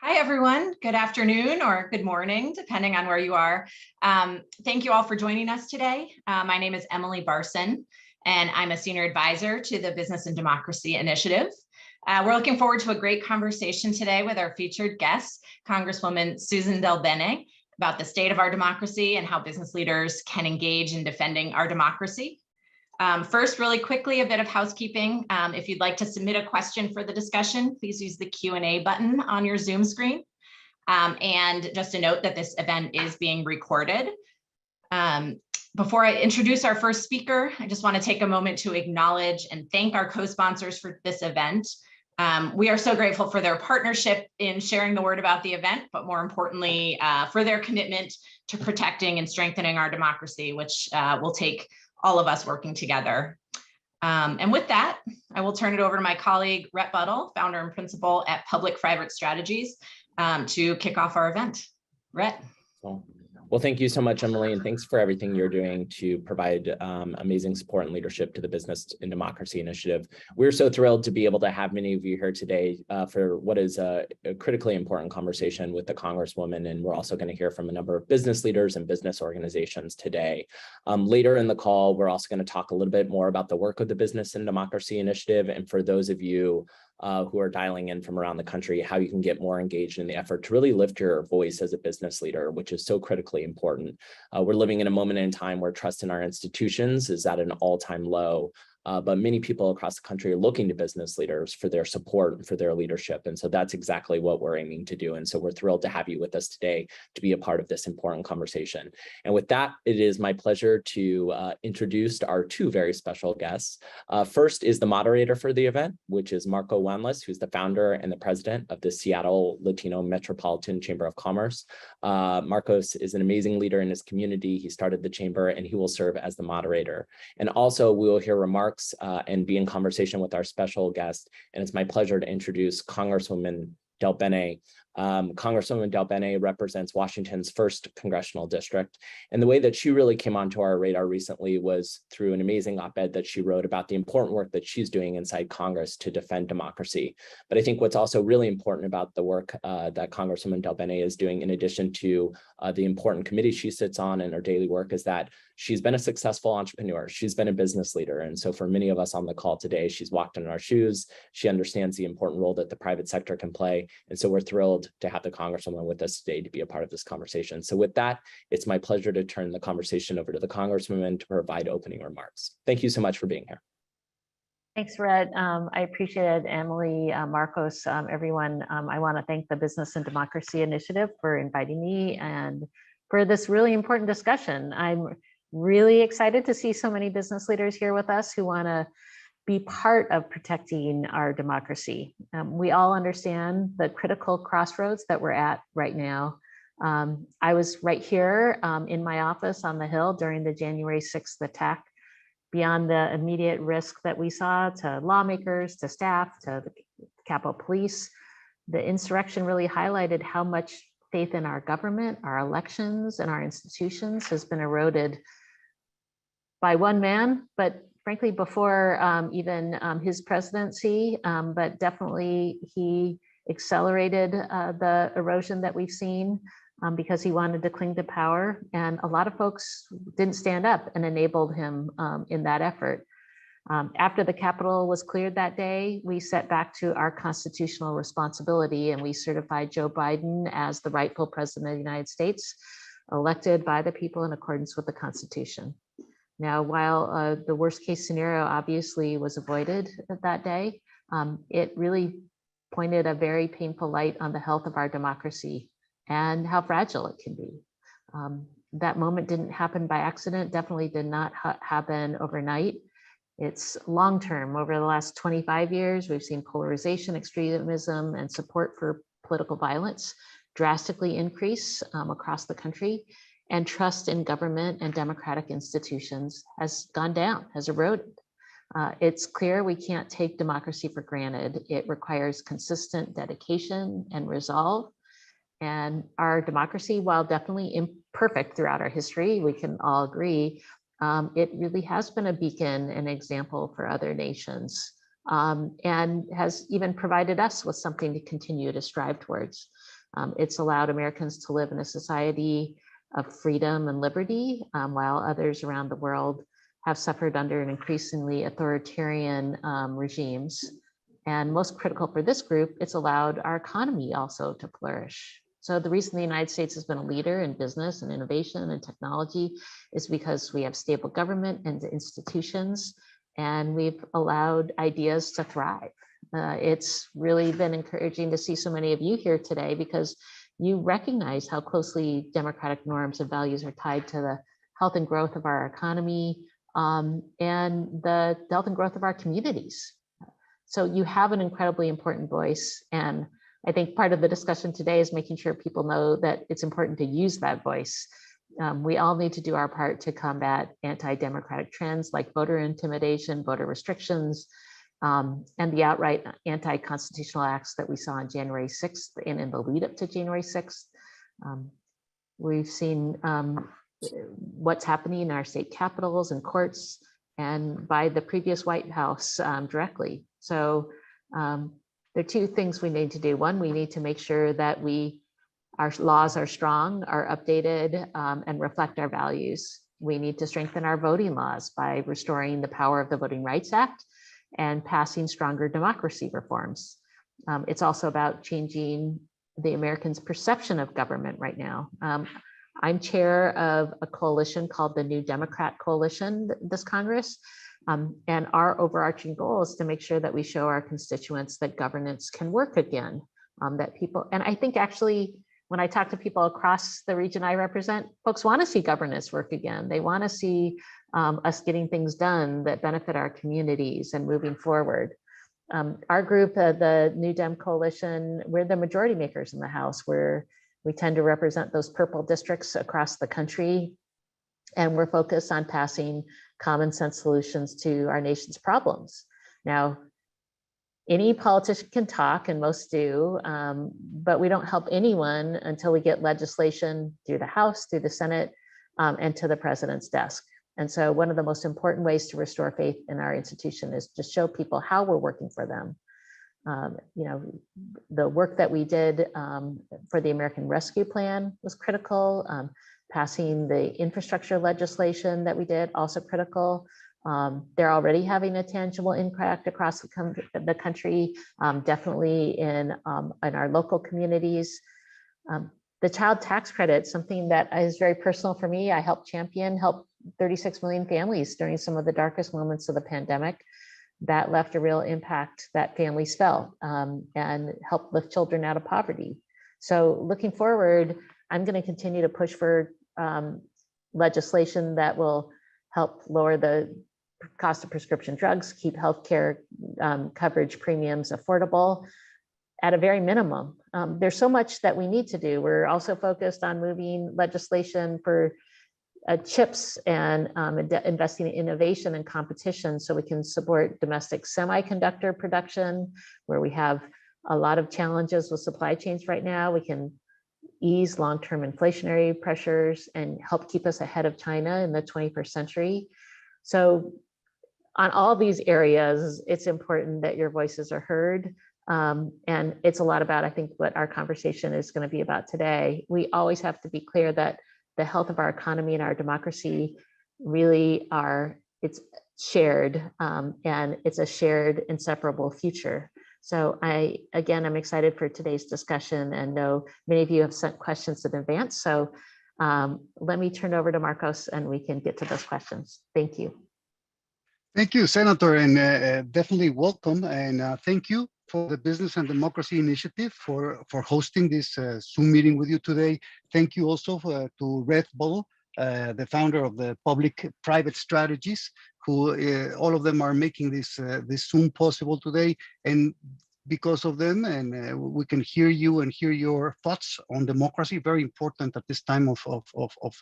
Hi, everyone. Good afternoon or good morning, depending on where you are. Thank you all for joining us today. My name is Emily Barson, and I'm a senior advisor to the Business and Democracy Initiative. We're looking forward to a great conversation today with our featured guest, Congresswoman Suzan DelBene, about the state of our democracy and how business leaders can engage in defending our democracy. First, really quickly, a bit of housekeeping. If you'd like to submit a question for the discussion, please use the Q&A button on your Zoom screen. And just a note that this event is being recorded. Before I introduce our first speaker, I just want to take a moment to acknowledge and thank our co-sponsors for this event. We are so grateful for their partnership in sharing the word about the event, but more importantly, for their commitment to protecting and strengthening our democracy, which will take all of us working together. And with that, I will turn it over to my colleague, Rhett Buttle, founder and principal at Public-Private Strategies, to kick off our event. Rhett. Well, thank you so much, Emily, and thanks for everything you're doing to provide amazing support and leadership to the Business and Democracy Initiative. We're so thrilled to be able to have many of you here today for what is a critically important conversation with the Congresswoman, and we're also going to hear from a number of business leaders and business organizations today. Later in the call, we're also going to talk a little bit more about the work of the Business and Democracy Initiative, and for those of you who are dialing in from around the country, how you can get more engaged in the effort to really lift your voice as a business leader, which is so critically important. We're living in a moment in time where trust in our institutions is at an all-time low. But many people across the country are looking to business leaders for their support and for their leadership. And so that's exactly what we're aiming to do. And so we're thrilled to have you with us today to be a part of this important conversation. And with that, it is my pleasure to introduce our two very special guests. First is the moderator for the event, which is Marco Wanless, who's the founder and the president of the Seattle Latino Metropolitan Chamber of Commerce. Marcos is an amazing leader in his community. He started the chamber and he will serve as the moderator. And also we will hear remarks and be in conversation with our special guest. And it's my pleasure to introduce Congresswoman DelBene. Congresswoman DelBene represents Washington's 1st congressional district. And the way that she really came onto our radar recently was through an amazing op-ed that she wrote about the important work that she's doing inside Congress to defend democracy. But I think what's also really important about the work that Congresswoman DelBene is doing, in addition to the important committee she sits on and her daily work, is that she's been a successful entrepreneur. She's been a business leader. And so for many of us on the call today, she's walked in our shoes. She understands the important role that the private sector can play. And so we're thrilled to have the Congresswoman with us today to be a part of this conversation. So with that, it's my pleasure to turn the conversation over to the Congresswoman to provide opening remarks. Thank you so much for being here. Thanks, Rhett. I appreciate it, Emily, Marcos, everyone. I want to thank the Business and Democracy Initiative for inviting me and for this really important discussion. I'm really excited to see so many business leaders here with us who want to be part of protecting our democracy. We all understand the critical crossroads that we're at right now. I was right here in my office on the Hill during the January 6th attack. Beyond the immediate risk that we saw to lawmakers, to staff, to the Capitol Police, the insurrection really highlighted how much faith in our government, our elections, and our institutions has been eroded by one man, but frankly, before even his presidency, but definitely he accelerated the erosion that we've seen because he wanted to cling to power. And a lot of folks didn't stand up and enabled him in that effort. After the Capitol was cleared that day, we set back to our constitutional responsibility and we certified Joe Biden as the rightful president of the United States, elected by the people in accordance with the Constitution. Now, while the worst case scenario obviously was avoided that day, it really pointed a very painful light on the health of our democracy and how fragile it can be. That moment didn't happen by accident, definitely did not happen overnight. It's long-term. Over the last 25 years, we've seen polarization, extremism, and support for political violence drastically increase across the country. And trust in government and democratic institutions has gone down, has eroded. It's clear we can't take democracy for granted. It requires consistent dedication and resolve. And our democracy, while definitely imperfect throughout our history, we can all agree, it really has been a beacon and example for other nations. and has even provided us with something to continue to strive towards. It's allowed Americans to live in a society of freedom and liberty, while others around the world have suffered under an increasingly authoritarian regimes. And most critical for this group, it's allowed our economy also to flourish. So the reason the United States has been a leader in business and innovation and technology is because we have stable government and institutions, and we've allowed ideas to thrive. It's really been encouraging to see so many of you here today, because you recognize how closely democratic norms and values are tied to the health and growth of our economy, and the health and growth of our communities. So you have an incredibly important voice. And I think part of the discussion today is making sure people know that it's important to use that voice. We all need to do our part to combat anti-democratic trends like voter intimidation, voter restrictions, and the outright anti-constitutional acts that we saw on January 6th and in the lead up to January 6th. We've seen what's happening in our state capitals and courts and by the previous White House directly. So there are two things we need to do. One, we need to make sure that our laws are strong, are updated, and reflect our values. We need to strengthen our voting laws by restoring the power of the Voting Rights Act and passing stronger democracy reforms. It's also about changing the Americans' perception of government right now. I'm chair of a coalition called the New Democrat Coalition this Congress. And our overarching goal is to make sure that we show our constituents that governance can work again, that people, and I think actually, when I talk to people across the region I represent, folks want to see governance work again. They want to see us getting things done that benefit our communities and moving forward. Our group, the New Dem Coalition, we're the majority makers in the House, where we tend to represent those purple districts across the country. And we're focused on passing common sense solutions to our nation's problems. Now, any politician can talk, and most do, but we don't help anyone until we get legislation through the House, through the Senate, and to the president's desk. And so one of the most important ways to restore faith in our institution is to show people how we're working for them. The work that we did for the American Rescue Plan was critical. Passing the infrastructure legislation that we did, also critical. They're already having a tangible impact across the country, definitely in our local communities. The child tax credit, something that is very personal for me. I helped 36 million families during some of the darkest moments of the pandemic. That left a real impact that families felt, and helped lift children out of poverty. So looking forward, I'm going to continue to push for legislation that will help lower the cost of prescription drugs, keep healthcare coverage premiums affordable at a very minimum. There's so much that we need to do. We're also focused on moving legislation for chips and investing in innovation and competition so we can support domestic semiconductor production, where we have a lot of challenges with supply chains right now. We can ease long-term inflationary pressures and help keep us ahead of China in the 21st century. So on all these areas, it's important that your voices are heard. And it's a lot about, I think, what our conversation is going to be about today. We always have to be clear that the health of our economy and our democracy really it's shared, and it's a shared, inseparable future. So I'm excited for today's discussion, and know many of you have sent questions in advance. So let me turn over to Marcos and we can get to those questions. Thank you. Thank you, Senator, and definitely welcome. And thank you for the Business and Democracy Initiative for hosting this Zoom meeting with you today. Thank you also to Red Bull, the founder of the Public-Private Strategies, who all of them are making this Zoom possible today. And because of them, and we can hear you and hear your thoughts on democracy, very important at this time of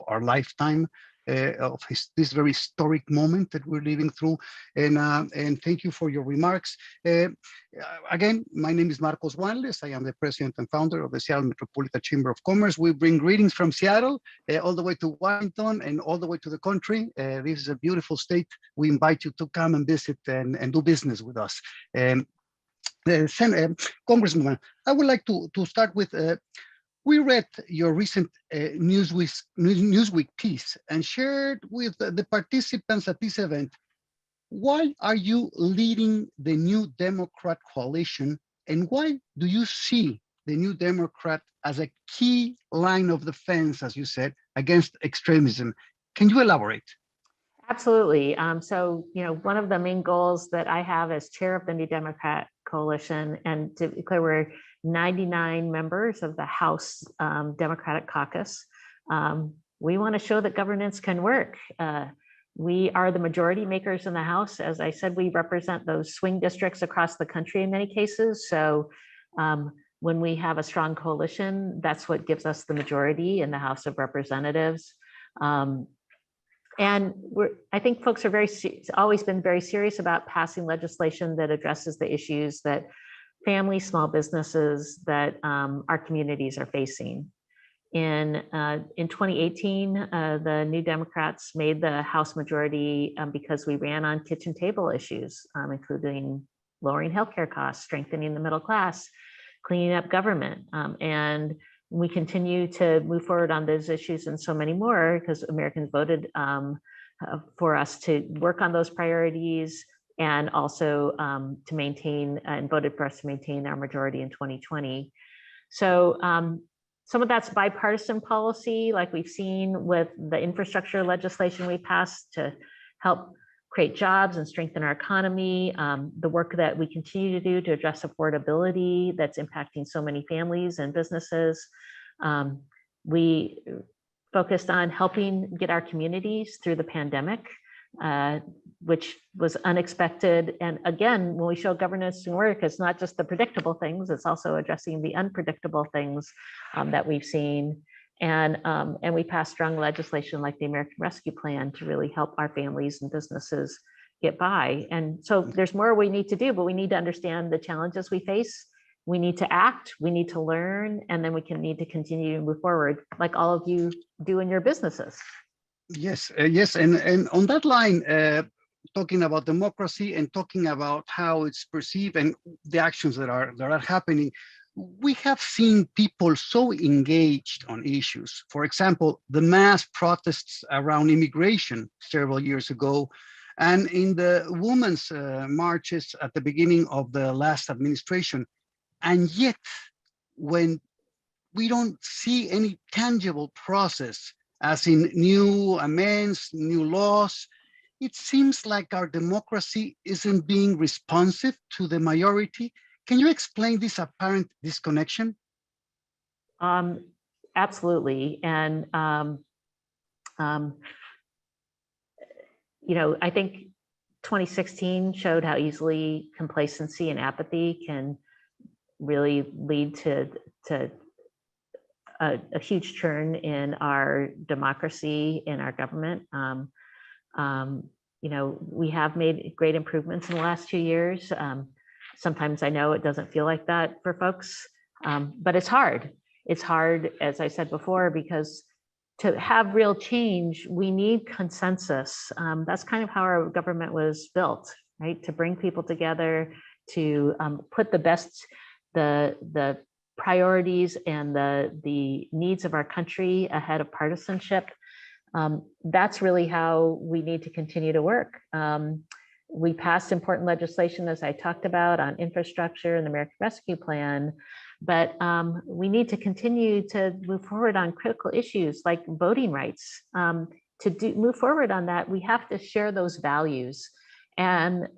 our lifetime. of this very historic moment that we're living through. And thank you for your remarks. Again, my name is Marcos Juanles. I am the president and founder of the Seattle Metropolitan Chamber of Commerce. We bring greetings from Seattle all the way to Washington and all the way to the country. This is a beautiful state. We invite you to come and visit and do business with us. Congresswoman, I would like to start with, we read your recent Newsweek piece and shared with the participants at this event, why are you leading the New Democrat coalition, and why do you see the New Democrat as a key line of defense, as you said, against extremism? Can you elaborate? Absolutely. So, one of the main goals that I have as chair of the New Democrat Coalition, and to be clear, we're 99 members of the House Democratic Caucus. We want to show that governance can work. We are the majority makers in the House. As I said, we represent those swing districts across the country in many cases. So when we have a strong coalition, that's what gives us the majority in the House of Representatives. And I think folks are always been very serious about passing legislation that addresses the issues that families, small businesses, that our communities are facing. In 2018, the New Democrats made the House majority because we ran on kitchen table issues, including lowering healthcare costs, strengthening the middle class, cleaning up government, and we continue to move forward on those issues and so many more because Americans voted for us to work on those priorities, and also to maintain and voted for us to maintain our majority in 2020. So some of that's bipartisan policy, like we've seen with the infrastructure legislation we passed to help create jobs and strengthen our economy, the work that we continue to do to address affordability that's impacting so many families and businesses. We focused on helping get our communities through the pandemic, which was unexpected. And again, when we show governance and work, it's not just the predictable things, it's also addressing the unpredictable things that we've seen. And we passed strong legislation like the American Rescue Plan to really help our families and businesses get by. And so there's more we need to do, but we need to understand the challenges we face. We need to act, we need to learn, and then we need to continue to move forward like all of you do in your businesses. Yes, yes. And on that line, talking about democracy and talking about how it's perceived and the actions that are happening, we have seen people so engaged on issues. For example, the mass protests around immigration several years ago, and in the women's marches at the beginning of the last administration. And yet, when we don't see any tangible process, as in new amendments, new laws, it seems like our democracy isn't being responsive to the majority. Can you explain this apparent disconnection? Absolutely. And, I think 2016 showed how easily complacency and apathy can really lead to a huge churn in our democracy, in our government. We have made great improvements in the last 2 years. Sometimes I know it doesn't feel like that for folks, but it's hard. It's hard, as I said before, because to have real change, we need consensus. That's kind of how our government was built, right? To bring people together, to put the priorities and the needs of our country ahead of partisanship. That's really how we need to continue to work. We passed important legislation, as I talked about, on infrastructure and the American Rescue Plan, but we need to continue to move forward on critical issues like voting rights. Move forward on that, we have to share those values. And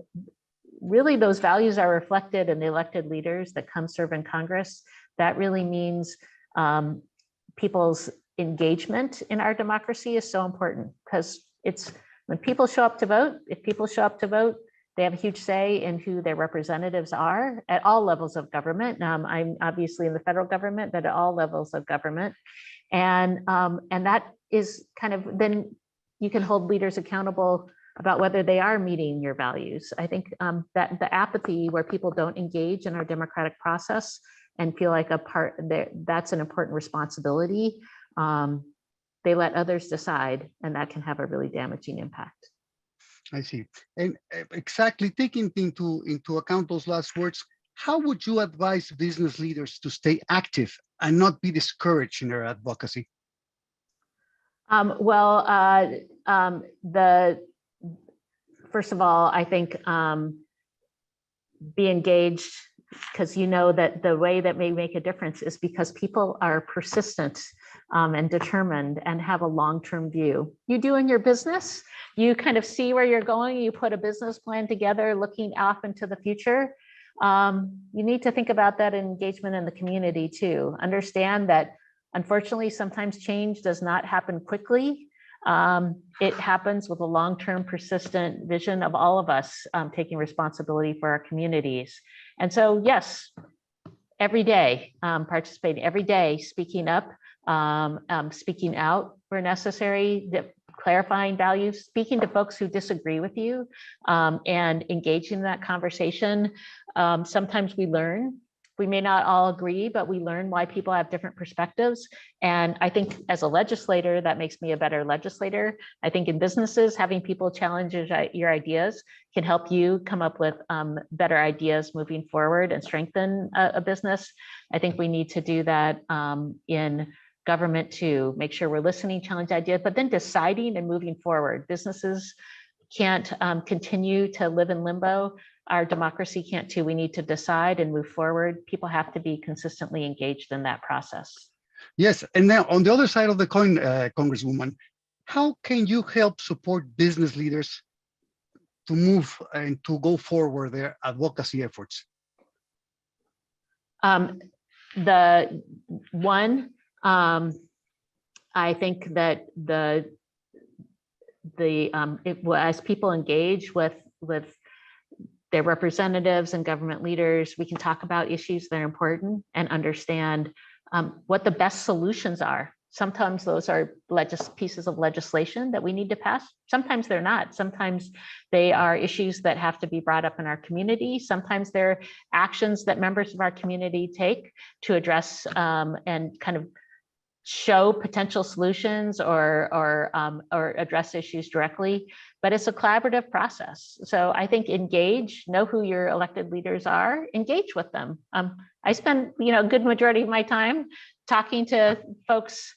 really those values are reflected in the elected leaders that come serve in Congress. That really means people's engagement in our democracy is so important, because it's when people show up to vote, if people show up to vote, they have a huge say in who their representatives are at all levels of government. I'm obviously in the federal government, but at all levels of government. And that is kind of then you can hold leaders accountable about whether they are meeting your values. I think that the apathy where people don't engage in our democratic process and feel like that's an important responsibility. They let others decide, and that can have a really damaging impact. I see. And exactly taking into account those last words, how would you advise business leaders to stay active and not be discouraged in their advocacy? First of all, I think be engaged, because you know that the way that may make a difference is because people are persistent and determined and have a long-term view. You do in your business, you kind of see where you're going, you put a business plan together looking off into the future. You need to think about that engagement in the community too. Understand that unfortunately, sometimes change does not happen quickly. It happens with a long-term persistent vision of all of us taking responsibility for our communities. And so, yes, every day, participating every day, speaking up, speaking out where necessary, clarifying values, speaking to folks who disagree with you, and engaging in that conversation. Sometimes we learn. We may not all agree, but we learn why people have different perspectives. And I think as a legislator, that makes me a better legislator. I think in businesses, having people challenge your ideas can help you come up with better ideas moving forward and strengthen a business. I think we need to do that in government too, make sure we're listening, challenge ideas, but then deciding and moving forward. Businesses can't continue to live in limbo. Our democracy can't too. We need to decide and move forward. People have to be consistently engaged in that process. Yes, and now on the other side of the coin, Congresswoman, how can you help support business leaders to move and to go forward their advocacy efforts? I think that as people engage with their representatives and government leaders, we can talk about issues that are important and understand what the best solutions are. Sometimes those are pieces of legislation that we need to pass. Sometimes they're not. Sometimes they are issues that have to be brought up in our community. Sometimes they're actions that members of our community take to address and kind of show potential solutions or address issues directly, but it's a collaborative process. So I think engage, know who your elected leaders are, engage with them. I spend a good majority of my time talking to folks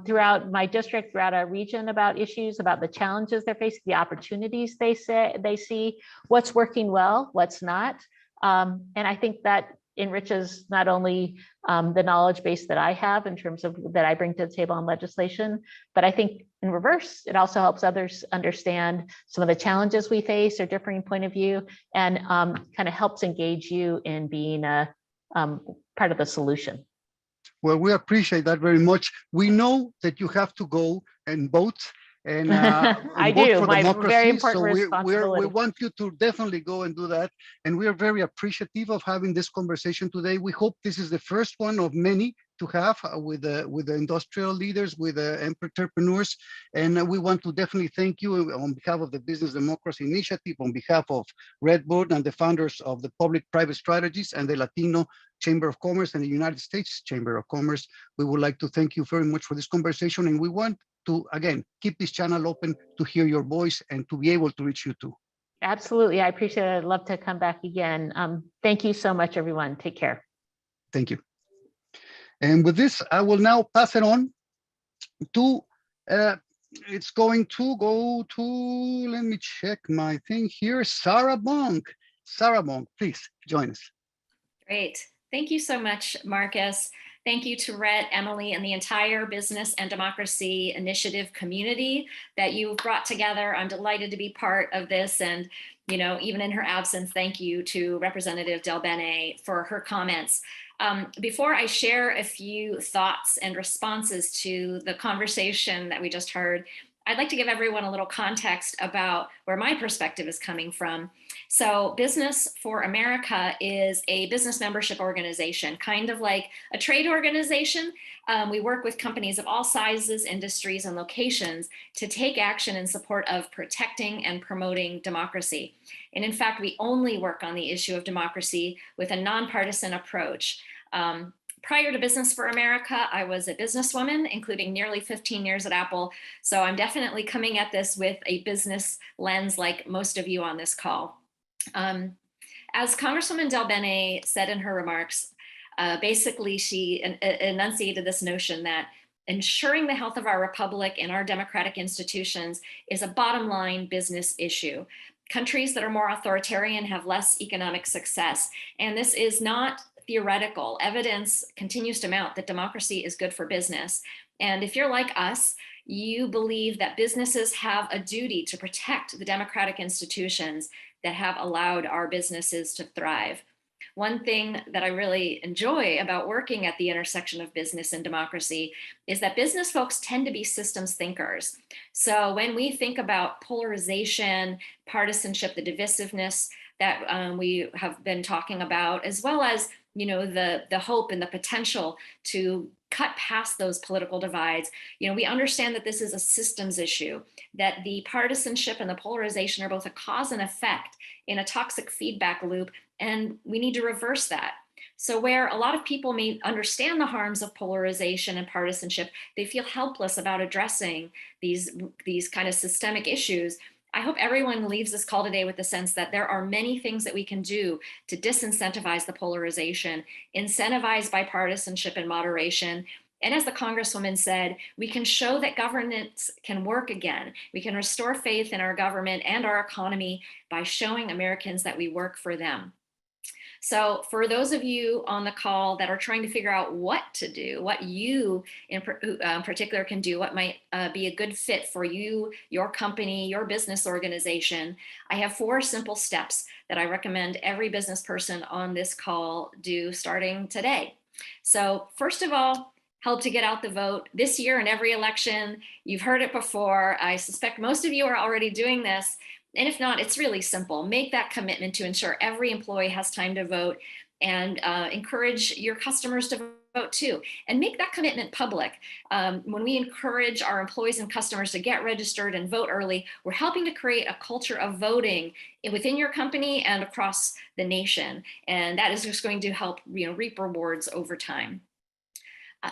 throughout my district, throughout our region about issues, about the challenges they're facing, the opportunities they see, what's working well, what's not. And I think that enriches not only the knowledge base that I have in terms of that I bring to the table on legislation, but I think in reverse, it also helps others understand some of the challenges we face or differing point of view, and kind of helps engage you in being a part of the solution. Well, we appreciate that very much. We know that you have to go and vote. And I vote do. for My democracy. very important So responsibility. we want you to definitely go and do that. And we are very appreciative of having this conversation today. We hope this is the first one of many to have with the industrial leaders, with the entrepreneurs. And we want to definitely thank you on behalf of the Business Democracy Initiative, on behalf of Redbird and the founders of the Public-Private Strategies and the Latino Chamber of Commerce and the United States Chamber of Commerce. We would like to thank you very much for this conversation. And we want to, again, keep this channel open to hear your voice and to be able to reach you too. Absolutely. I appreciate it. I'd love to come back again. Thank you so much, everyone. Take care. Thank you. And with this, I will now pass it on to, it's going to go to, let me check my thing here, Sarah Bonk. Sarah Bonk, please join us. Great. Thank you so much, Marcus. Thank you to Rhett, Emily, and the entire Business and Democracy Initiative community that you've brought together. I'm delighted to be part of this. And, even in her absence, thank you to Representative DelBene for her comments. Before I share a few thoughts and responses to the conversation that we just heard, I'd like to give everyone a little context about where my perspective is coming from. So Business for America is a business membership organization, kind of like a trade organization. We work with companies of all sizes, industries, and locations to take action in support of protecting and promoting democracy. And in fact, we only work on the issue of democracy with a nonpartisan approach. Prior to Business for America, I was a businesswoman, including nearly 15 years at Apple. So I'm definitely coming at this with a business lens like most of you on this call. As Congresswoman DelBene said in her remarks, basically she enunciated this notion that ensuring the health of our republic and our democratic institutions is a bottom line business issue. Countries that are more authoritarian have less economic success. And this is not theoretical. Evidence continues to mount that democracy is good for business. And if you're like us, you believe that businesses have a duty to protect the democratic institutions that have allowed our businesses to thrive. One thing that I really enjoy about working at the intersection of business and democracy is that business folks tend to be systems thinkers. So when we think about polarization, partisanship, the divisiveness that we have been talking about, as well as the hope and the potential to cut past those political divides, we understand that this is a systems issue, that the partisanship and the polarization are both a cause and effect in a toxic feedback loop, and we need to reverse that. So where a lot of people may understand the harms of polarization and partisanship, they feel helpless about addressing these kind of systemic issues. I hope everyone leaves this call today with the sense that there are many things that we can do to disincentivize the polarization, incentivize bipartisanship and moderation. And as the Congresswoman said, we can show that governance can work again. We can restore faith in our government and our economy by showing Americans that we work for them. So for those of you on the call that are trying to figure out what to do, what you in particular can do, what might be a good fit for you, your company, your business organization, I have 4 simple steps that I recommend every business person on this call do starting today. So first of all, help to get out the vote. This year in every election, you've heard it before. I suspect most of you are already doing this. And if not, it's really simple. Make that commitment to ensure every employee has time to vote, and encourage your customers to vote too. And make that commitment public. When we encourage our employees and customers to get registered and vote early, we're helping to create a culture of voting within your company and across the nation. And that is just going to help reap rewards over time.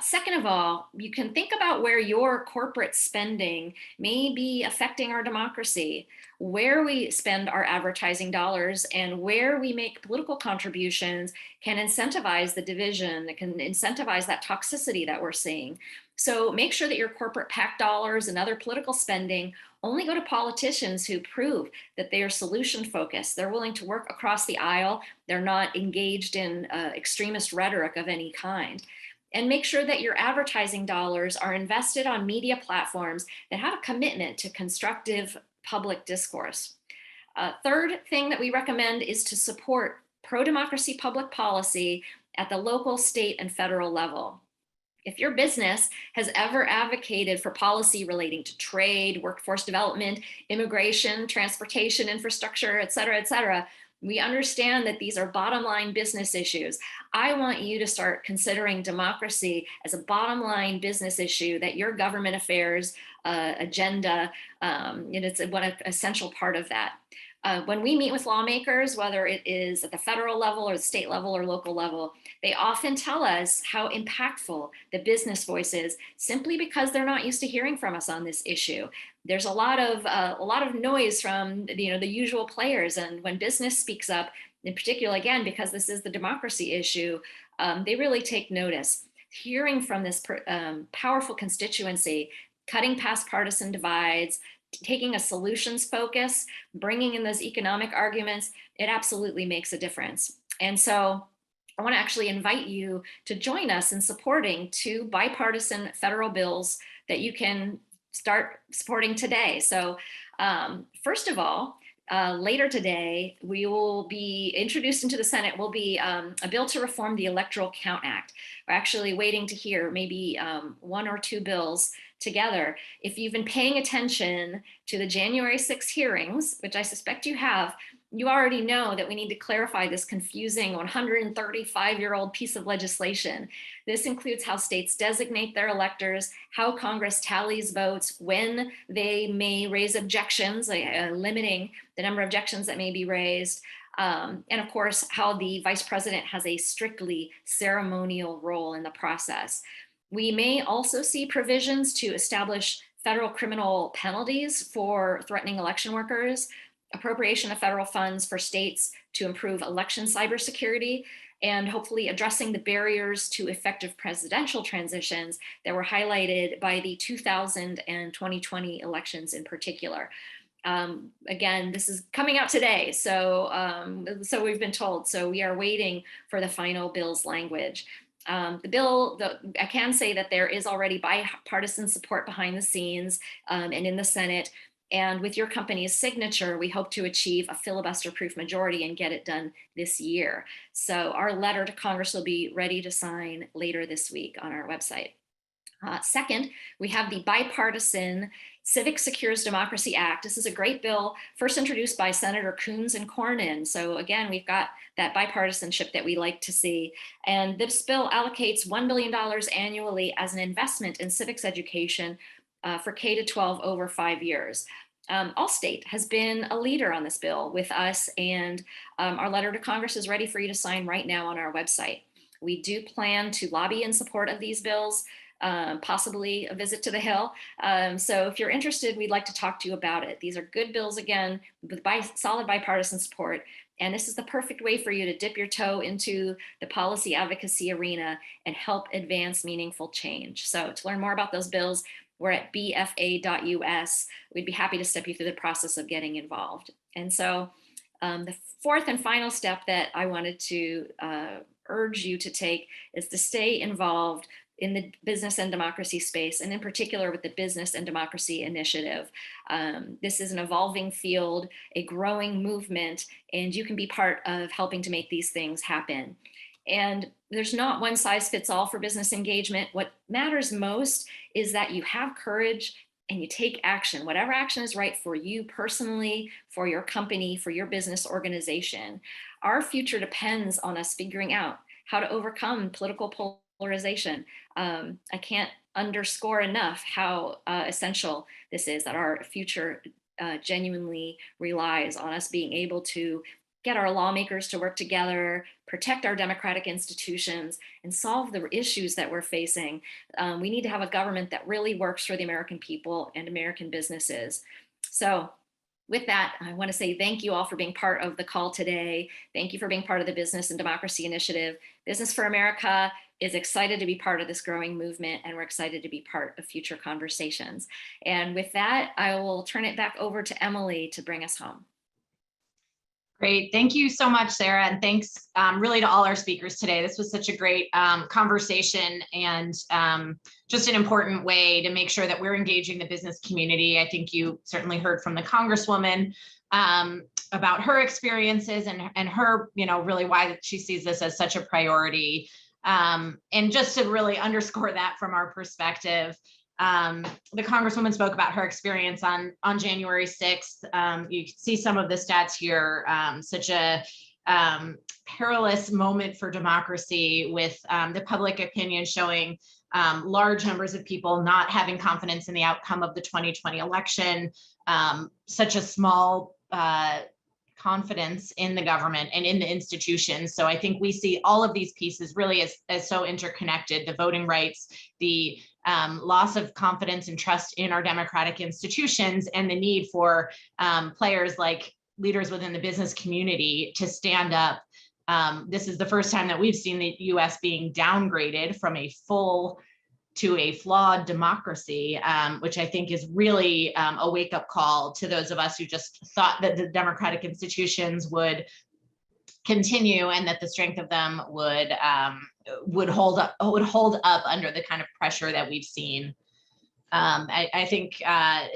Second of all, you can think about where your corporate spending may be affecting our democracy, where we spend our advertising dollars, and where we make political contributions can incentivize the division, it can incentivize that toxicity that we're seeing. So make sure that your corporate PAC dollars and other political spending only go to politicians who prove that they are solution focused. They're willing to work across the aisle. They're not engaged in extremist rhetoric of any kind. And make sure that your advertising dollars are invested on media platforms that have a commitment to constructive public discourse. Third thing that we recommend is to support pro-democracy public policy at the local, state, and federal level. If your business has ever advocated for policy relating to trade, workforce development, immigration, transportation, infrastructure, et cetera, we understand that these are bottom line business issues. I want you to start considering democracy as a bottom line business issue that your government affairs agenda, it's one essential part of that. When we meet with lawmakers, whether it is at the federal level or the state level or local level, they often tell us how impactful the business voice is simply because they're not used to hearing from us on this issue. There's a lot of noise from the usual players, and when business speaks up, in particular, again, because this is the democracy issue, they really take notice. Hearing from this powerful constituency, cutting past partisan divides, taking a solutions focus, bringing in those economic arguments, it absolutely makes a difference. And so I want to actually invite you to join us in supporting 2 bipartisan federal bills that you can start supporting today. So first of all, later today, we will be introduced into the Senate will be a bill to reform the Electoral Count Act. We're actually waiting to hear maybe 1 or 2 bills together. If you've been paying attention to the January 6 hearings, which I suspect you have, you already know that we need to clarify this confusing 135-year-old piece of legislation. This includes how states designate their electors, how Congress tallies votes, when they may raise objections, limiting the number of objections that may be raised, and of course, how the vice president has a strictly ceremonial role in the process. We may also see provisions to establish federal criminal penalties for threatening election workers, appropriation of federal funds for states to improve election cybersecurity, and hopefully addressing the barriers to effective presidential transitions that were highlighted by the 2000 and 2020 elections in particular. Again, this is coming out today, so we've been told. So we are waiting for the final bill's language. The bill, I can say that there is already bipartisan support behind the scenes and in the Senate. And with your company's signature, we hope to achieve a filibuster-proof majority and get it done this year. So our letter to Congress will be ready to sign later this week on our website. Second, we have the bipartisan Civic Secures Democracy Act. This is a great bill, first introduced by Senator Coons and Cornyn. So again, we've got that bipartisanship that we like to see. And this bill allocates $1 billion annually as an investment in civics education for K-12 over 5 years. Allstate has been a leader on this bill with us, and our letter to Congress is ready for you to sign right now on our website. We do plan to lobby in support of these bills, possibly a visit to the Hill. So if you're interested, we'd like to talk to you about it. These are good bills, again, with solid bipartisan support. And this is the perfect way for you to dip your toe into the policy advocacy arena and help advance meaningful change. So to learn more about those bills, we're at bfa.us. We'd be happy to step you through the process of getting involved. And so the fourth and final step that I wanted to urge you to take is to stay involved in the business and democracy space, and in particular with the Business and Democracy Initiative. This is an evolving field, a growing movement, and you can be part of helping to make these things happen. And there's not one size fits all for business engagement. What matters most is that you have courage and you take action, whatever action is right for you personally, for your company, for your business organization. Our future depends on us figuring out how to overcome political polarization. I can't underscore enough how essential this is, that our future genuinely relies on us being able to get our lawmakers to work together, protect our democratic institutions, and solve the issues that we're facing. We need to have a government that really works for the American people and American businesses. So with that, I want to say thank you all for being part of the call today. Thank you for being part of the Business and Democracy Initiative. Business for America is excited to be part of this growing movement, and we're excited to be part of future conversations. And with that, I will turn it back over to Emily to bring us home. Great. Thank you so much, Sarah. And thanks really to all our speakers today. This was such a great conversation and just an important way to make sure that we're engaging the business community. I think you certainly heard from the Congresswoman about her experiences and her, really why she sees this as such a priority. And just to really underscore that from our perspective, the Congresswoman spoke about her experience on January 6th. You can see some of the stats here, such a perilous moment for democracy with the public opinion showing large numbers of people not having confidence in the outcome of the 2020 election, such a small confidence in the government and in the institutions. So I think we see all of these pieces really as so interconnected: the voting rights, the loss of confidence and trust in our democratic institutions, and the need for players like leaders within the business community to stand up. This is the first time that we've seen the US being downgraded from a full to a flawed democracy, which I think is really a wake-up call to those of us who just thought that the democratic institutions would continue and that the strength of them would hold up under the kind of pressure that we've seen. I think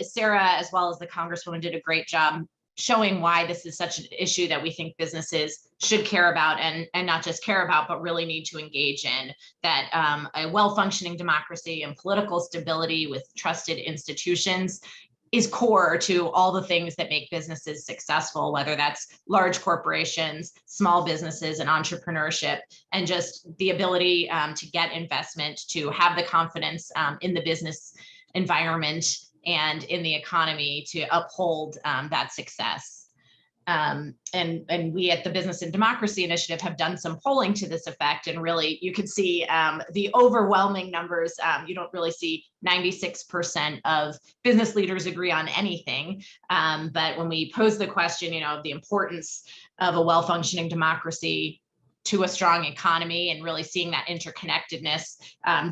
Sarah, as well as the Congresswoman, did a great job showing why this is such an issue that we think businesses should care about, and not just care about, but really need to engage in. That a well-functioning democracy and political stability with trusted institutions is core to all the things that make businesses successful, whether that's large corporations, small businesses, and entrepreneurship, and just the ability to get investment, to have the confidence in the business environment and in the economy to uphold that success. And we at the Business and Democracy Initiative have done some polling to this effect, and really you can see the overwhelming numbers. You don't really see 96% of business leaders agree on anything, but when we pose the question, the importance of a well-functioning democracy to a strong economy and really seeing that interconnectedness,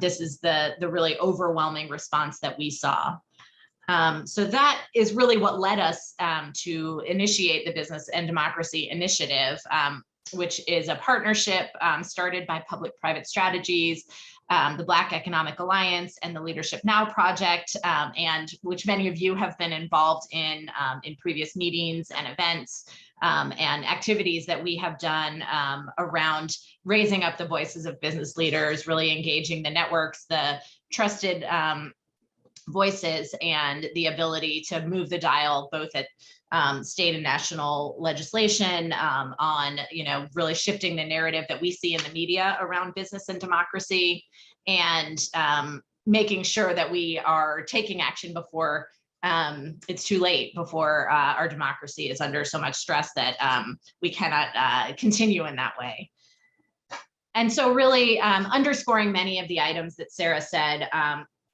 this is the really overwhelming response that we saw. So that is really what led us to initiate the Business and Democracy Initiative, which is a partnership started by Public-Private Strategies, the Black Economic Alliance, and the Leadership Now Project, and which many of you have been involved in previous meetings and events and activities that we have done around raising up the voices of business leaders, really engaging the networks, the trusted voices, and the ability to move the dial both at state and national legislation on, really shifting the narrative that we see in the media around business and democracy, and making sure that we are taking action before it's too late, before our democracy is under so much stress that we cannot continue in that way. And so really underscoring many of the items that Sarah said,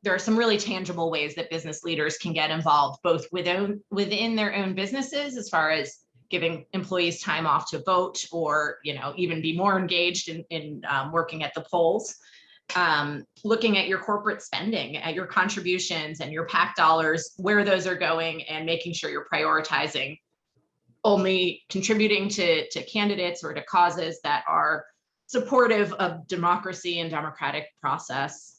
there are some really tangible ways that business leaders can get involved, both within their own businesses, as far as giving employees time off to vote, or even be more engaged in working at the polls. Looking at your corporate spending, at your contributions and your PAC dollars, where those are going, and making sure you're prioritizing only contributing to candidates or to causes that are supportive of democracy and democratic process.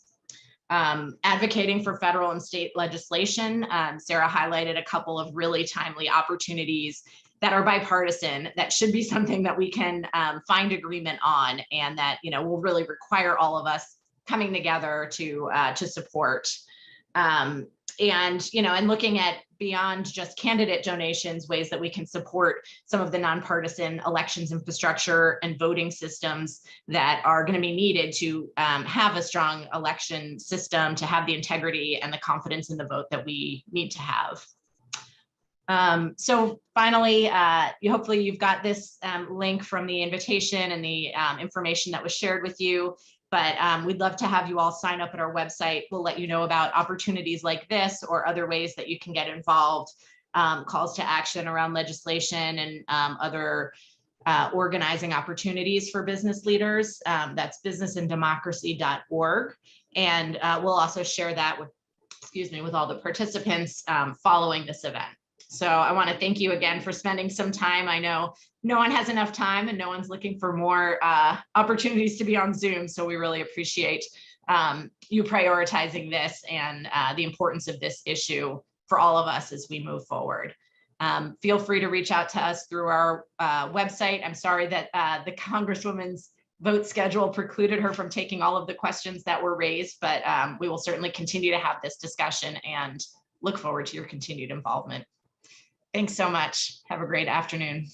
Advocating for federal and state legislation. Sarah highlighted a couple of really timely opportunities that are bipartisan, that should be something that we can find agreement on, and that will really require all of us coming together to support. And looking at beyond just candidate donations, ways that we can support some of the nonpartisan elections infrastructure and voting systems that are going to be needed to have a strong election system, to have the integrity and the confidence in the vote that we need to have. So finally, hopefully you've got this link from the invitation and the information that was shared with you. But we'd love to have you all sign up at our website. We'll let you know about opportunities like this or other ways that you can get involved, calls to action around legislation and other organizing opportunities for business leaders. That's businessanddemocracy.org. And we'll also share that with all the participants following this event. So I want to thank you again for spending some time. I know no one has enough time and no one's looking for more opportunities to be on Zoom. So we really appreciate you prioritizing this and the importance of this issue for all of us as we move forward. Feel free to reach out to us through our website. I'm sorry that the Congresswoman's vote schedule precluded her from taking all of the questions that were raised, but we will certainly continue to have this discussion and look forward to your continued involvement. Thanks so much. Have a great afternoon.